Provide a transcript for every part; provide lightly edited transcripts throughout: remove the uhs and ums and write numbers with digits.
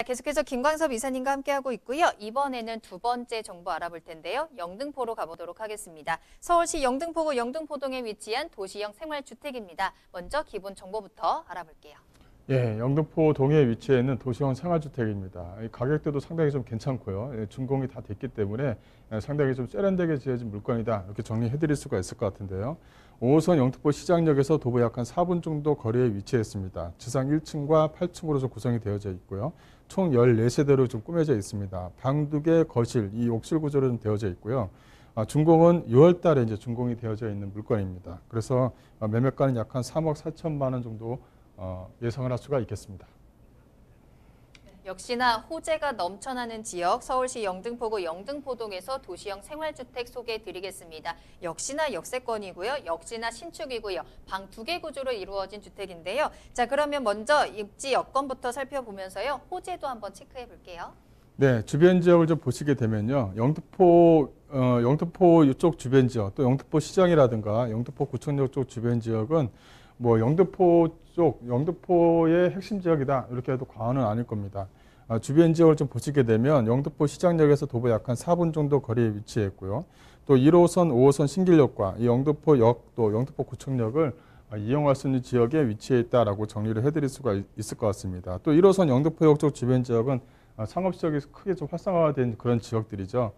계속해서 김광섭 이사님과 함께하고 있고요. 이번에는 두 번째 정보 알아볼 텐데요. 영등포로 가보도록 하겠습니다. 서울시 영등포구 영등포동에 위치한 도시형 생활주택입니다. 먼저 기본 정보부터 알아볼게요. 예, 영등포 동에 위치해 있는 도시형 생활주택입니다. 가격대도 상당히 좀 괜찮고요. 준공이 다 됐기 때문에 상당히 좀 세련되게 지어진 물건이다. 이렇게 정리해드릴 수가 있을 것 같은데요. 5호선 영등포 시장역에서 도보 약 한 4분 정도 거리에 위치했습니다. 지상 1층과 8층으로 좀 구성이 되어져 있고요. 총 14세대로 좀 꾸며져 있습니다. 방 2개, 거실, 이 옥실 구조로 좀 되어져 있고요. 준공은 6월 달에 이제 준공이 되어져 있는 물건입니다. 그래서 매매가는 약 한 3억 4천만 원 정도 예상을 할 수가 있겠습니다. 역시나 호재가 넘쳐나는 지역 서울시 영등포구 영등포동에서 도시형 생활주택 소개해드리겠습니다. 역시나 역세권이고요. 역시나 신축이고요. 방 2개 구조로 이루어진 주택인데요. 자, 그러면 먼저 입지 여건부터 살펴보면서요. 호재도 한번 체크해 볼게요. 네, 주변 지역을 좀 보시게 되면요. 영등포 이쪽 주변 지역, 또 영등포 시장이라든가 영등포 구청역 쪽 주변 지역은 뭐 영등포의 핵심 지역이다 이렇게 해도 과언은 아닐 겁니다. 주변 지역을 좀 보시게 되면 영등포 시장역에서 도보 약 한 4분 정도 거리에 위치했고요. 또 1호선, 5호선 신길역과 이 영등포역 또 영등포 구청역을 이용할 수 있는 지역에 위치해 있다라고 정리를 해드릴 수가 있을 것 같습니다. 또 1호선 영등포역 쪽 주변 지역은 상업지역이 크게 좀 활성화된 그런 지역들이죠.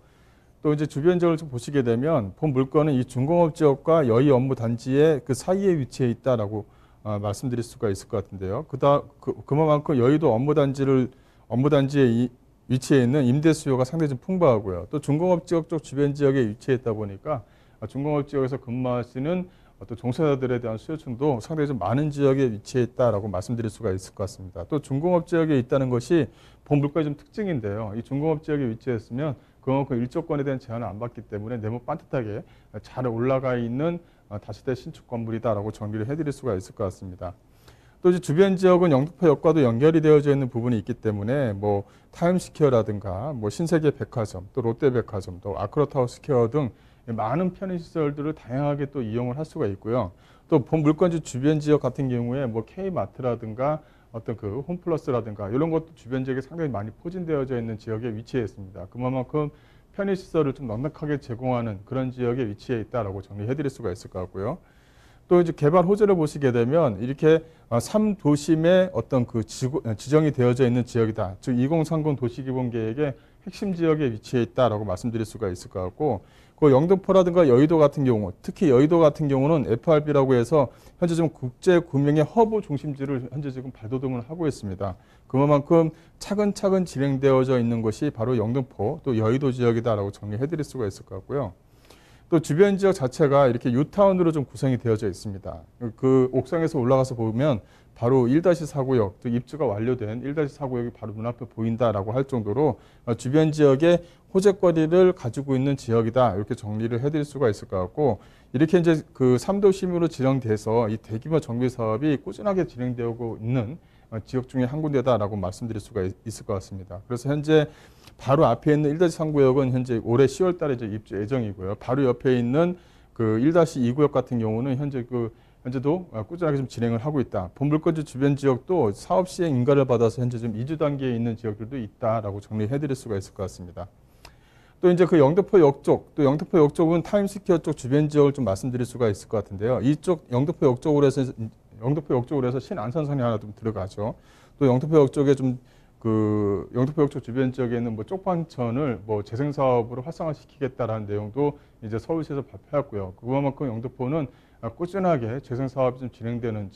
또 이제 주변 지역을 좀 보시게 되면 본 물건은 이 중공업 지역과 여의 업무 단지의 그 사이에 위치해 있다라고 말씀드릴 수가 있을 것 같은데요. 그만큼 여의도 업무 단지에 위치해 있는 임대 수요가 상당히 좀 풍부하고요. 또 중공업 지역 쪽 주변 지역에 위치해 있다 보니까 중공업 지역에서 근무하시는 어떤 종사자들에 대한 수요층도 상당히 좀 많은 지역에 위치해 있다라고 말씀드릴 수가 있을 것 같습니다. 또 중공업 지역에 있다는 것이 본 물건의 좀 특징인데요. 이 중공업 지역에 위치했으면 그만큼 일조권에 대한 제한을 안 받기 때문에 네모 반듯하게 잘 올라가 있는 다세대 신축 건물이다라고 정리를 해드릴 수가 있을 것 같습니다. 또 이제 주변 지역은 영등포역과도 연결이 되어져 있는 부분이 있기 때문에 뭐 타임스퀘어라든가 뭐 신세계 백화점, 또 롯데백화점, 또 아크로타워 스퀘어 등 많은 편의시설들을 다양하게 또 이용을 할 수가 있고요. 또 본 물건지 주변 지역 같은 경우에 뭐 K마트라든가 어떤 그 홈플러스라든가 이런 것도 주변 지역에 상당히 많이 포진되어져 있는 지역에 위치해 있습니다. 그만큼 편의시설을 좀 넉넉하게 제공하는 그런 지역에 위치해 있다라고 정리해드릴 수가 있을 것 같고요. 또 이제 개발 호재를 보시게 되면 이렇게 3도심의 어떤 그 지정이 되어져 있는 지역이다. 즉 2030 도시기본계획의 핵심 지역에 위치해 있다라고 말씀드릴 수가 있을 것 같고, 그 영등포라든가 여의도 같은 경우, 특히 여의도 같은 경우는 FRB라고 해서 현재 좀 국제 구명의 허브 중심지를 현재 지금 발돋움을 하고 있습니다. 그만큼 차근차근 진행되어져 있는 것이 바로 영등포 또 여의도 지역이다라고 정리해드릴 수가 있을 것 같고요. 또 주변 지역 자체가 이렇게 U타운으로 좀 구성이 되어져 있습니다. 그 옥상에서 올라가서 보면 바로 1-4구역, 즉 입주가 완료된 1-4구역이 바로 눈앞에 보인다라고 할 정도로 주변 지역에 호재거리를 가지고 있는 지역이다. 이렇게 정리를 해드릴 수가 있을 것 같고, 이렇게 이제 그 3도심으로 지정돼서 이 대규모 정비 사업이 꾸준하게 진행되고 있는 지역 중에 한 군데다라고 말씀드릴 수가 있을 것 같습니다. 그래서 현재 바로 앞에 있는 1-3구역은 현재 올해 10월 달에 이제 입주 예정이고요. 바로 옆에 있는 그 1-2구역 같은 경우는 현재도 꾸준하게 좀 진행을 하고 있다. 본물건지 주변 지역도 사업 시행 인가를 받아서 현재 좀 이주 단계에 있는 지역들도 있다라고 정리해드릴 수가 있을 것 같습니다. 또 이제 그 영등포역 쪽, 또 영등포역 쪽은 타임스퀘어 쪽 주변 지역을 좀 말씀드릴 수가 있을 것 같은데요. 이쪽 영등포역 쪽으로 해서 신안산선이 하나 좀 들어가죠. 또 영등포역 쪽에 영등포역 쪽 주변 지역에 있는 뭐 쪽반천을 뭐 재생 사업으로 활성화시키겠다라는 내용도 이제 서울시에서 발표했고요. 그만큼 영등포는 꾸준하게 재생 사업이 좀 진행되는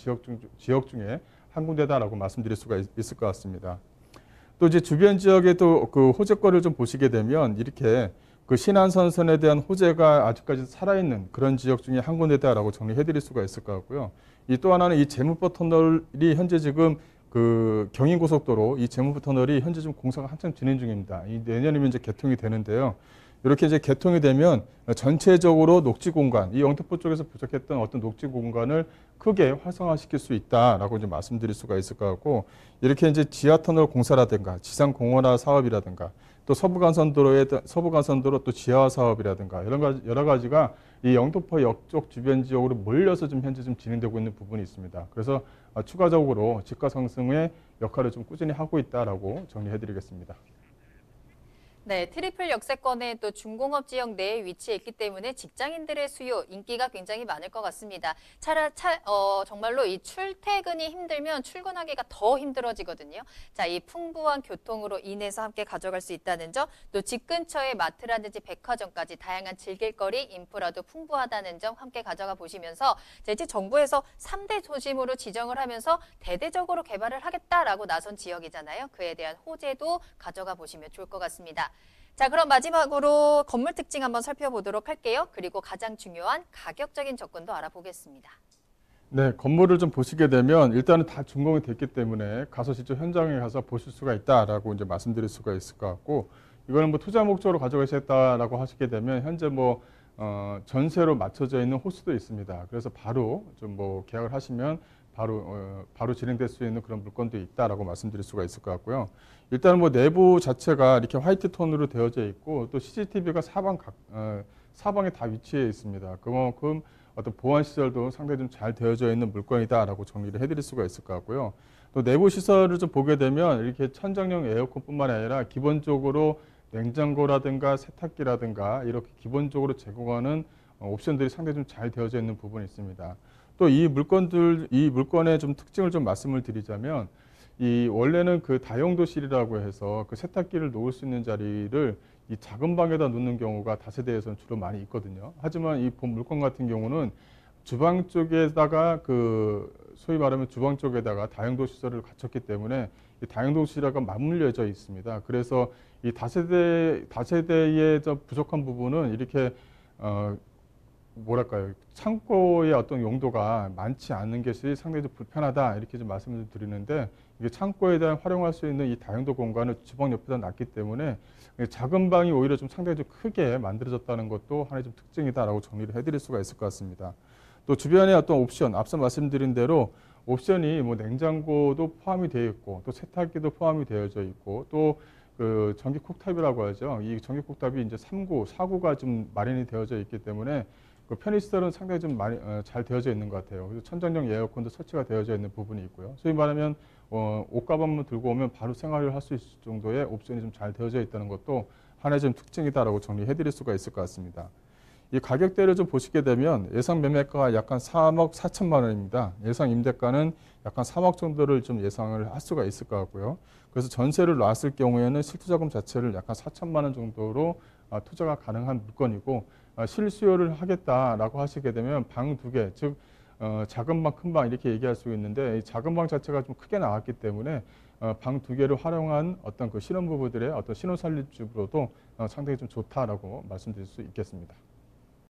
지역 중에 한 군데다라고 말씀드릴 수가 있을 것 같습니다. 또 이제 주변 지역에도 그 호재거리를 좀 보시게 되면 이렇게 그 신안선선에 대한 호재가 아직까지 살아있는 그런 지역 중에 한 군데다라고 정리해드릴 수가 있을 것 같고요. 이 또 하나는 이 제무포 터널이 현재 지금 그 경인고속도로 이 제무포 터널이 현재 좀 공사가 한참 진행 중입니다. 이 내년이면 이제 개통이 되는데요. 이렇게 이제 개통이 되면 전체적으로 녹지 공간, 이 영등포 쪽에서 부족했던 어떤 녹지 공간을 크게 활성화시킬 수 있다라고 이제 말씀드릴 수가 있을 것 같고, 이렇게 이제 지하터널 공사라든가 지상 공원화 사업이라든가 또 서부간선도로 또 지하화 사업이라든가 여러 가지가 이 영등포역 쪽 주변 지역으로 몰려서 좀 현재 좀 진행되고 있는 부분이 있습니다. 그래서 추가적으로 집가 상승의 역할을 좀 꾸준히 하고 있다라고 정리해드리겠습니다. 네, 트리플 역세권에 또 중공업 지역 내에 위치해 있기 때문에 직장인들의 수요, 인기가 굉장히 많을 것 같습니다. 정말로 이 출퇴근이 힘들면 출근하기가 더 힘들어지거든요. 자, 이 풍부한 교통으로 인해서 함께 가져갈 수 있다는 점, 또 집 근처에 마트라든지 백화점까지 다양한 즐길거리, 인프라도 풍부하다는 점 함께 가져가 보시면서 이제 정부에서 3대 도심으로 지정을 하면서 대대적으로 개발을 하겠다라고 나선 지역이잖아요. 그에 대한 호재도 가져가 보시면 좋을 것 같습니다. 자, 그럼 마지막으로 건물 특징 한번 살펴보도록 할게요. 그리고 가장 중요한 가격적인 접근도 알아보겠습니다. 네, 건물을 좀 보시게 되면 일단은 다 준공이 됐기 때문에 가서 직접 현장에 가서 보실 수가 있다라고 이제 말씀드릴 수가 있을 것 같고, 이거는 뭐 투자 목적으로 가져가시겠다라고 하시게 되면 현재 뭐 전세로 맞춰져 있는 호수도 있습니다. 그래서 바로 좀 뭐 계약을 하시면 바로 진행될 수 있는 그런 물건도 있다라고 말씀드릴 수가 있을 것 같고요. 일단 뭐 내부 자체가 이렇게 화이트 톤으로 되어져 있고 또 CCTV가 사방에 다 위치해 있습니다. 그만큼 어떤 보안 시설도 상당히 좀 잘 되어져 있는 물건이다라고 정리를 해드릴 수가 있을 것 같고요. 또 내부 시설을 좀 보게 되면 이렇게 천장용 에어컨뿐만 아니라 기본적으로 냉장고라든가 세탁기라든가 이렇게 기본적으로 제공하는 옵션들이 상당히 좀 잘 되어져 있는 부분이 있습니다. 또 이 물건의 좀 특징을 좀 말씀을 드리자면, 이 원래는 그 다용도실이라고 해서 그 세탁기를 놓을 수 있는 자리를 이 작은 방에다 놓는 경우가 다세대에서는 주로 많이 있거든요. 하지만 이 본 물건 같은 경우는 주방 쪽에다가 소위 말하면 주방 쪽에다가 다용도 시설을 갖췄기 때문에 이 다용도실하고 맞물려져 있습니다. 그래서 이 다세대의 좀 부족한 부분은 이렇게 뭐랄까요, 창고의 어떤 용도가 많지 않은 것이 상당히 좀 불편하다 이렇게 좀 말씀을 드리는데, 이게 창고에 대한 활용할 수 있는 이 다용도 공간을 주방 옆에다 놨기 때문에 작은 방이 오히려 좀 상당히 좀 크게 만들어졌다는 것도 하나의 좀 특징이다라고 정리를 해드릴 수가 있을 것 같습니다. 또 주변에 어떤 옵션, 앞서 말씀드린 대로 옵션이 뭐 냉장고도 포함이 되어 있고 또 세탁기도 포함이 되어져 있고 또 그 전기 쿡탑이라고 하죠. 이 전기 쿡탑이 이제 3구, 4구가 좀 마련이 되어져 있기 때문에 그 편의시설은 상당히 좀 많이 잘 되어져 있는 것 같아요. 그래서 천장용 에어컨도 설치가 되어져 있는 부분이 있고요. 소위 말하면 옷가방만 들고 오면 바로 생활을 할 수 있을 정도의 옵션이 좀 잘 되어져 있다는 것도 하나의 좀 특징이다라고 정리해드릴 수가 있을 것 같습니다. 이 가격대를 좀 보시게 되면 예상 매매가가 약간 3억 4천만 원입니다. 예상 임대가는 약간 3억 정도를 좀 예상을 할 수가 있을 것 같고요. 그래서 전세를 놨을 경우에는 실투자금 자체를 약간 4천만 원 정도로 투자가 가능한 물건이고, 실수요를 하겠다라고 하시게 되면 방 2개, 즉 작은 방, 큰 방 이렇게 얘기할 수 있는데, 이 작은 방 자체가 좀 크게 나왔기 때문에 방 2개를 활용한 어떤 그 신혼부부들의 어떤 신혼살림집으로도 상당히 좀 좋다라고 말씀드릴 수 있겠습니다.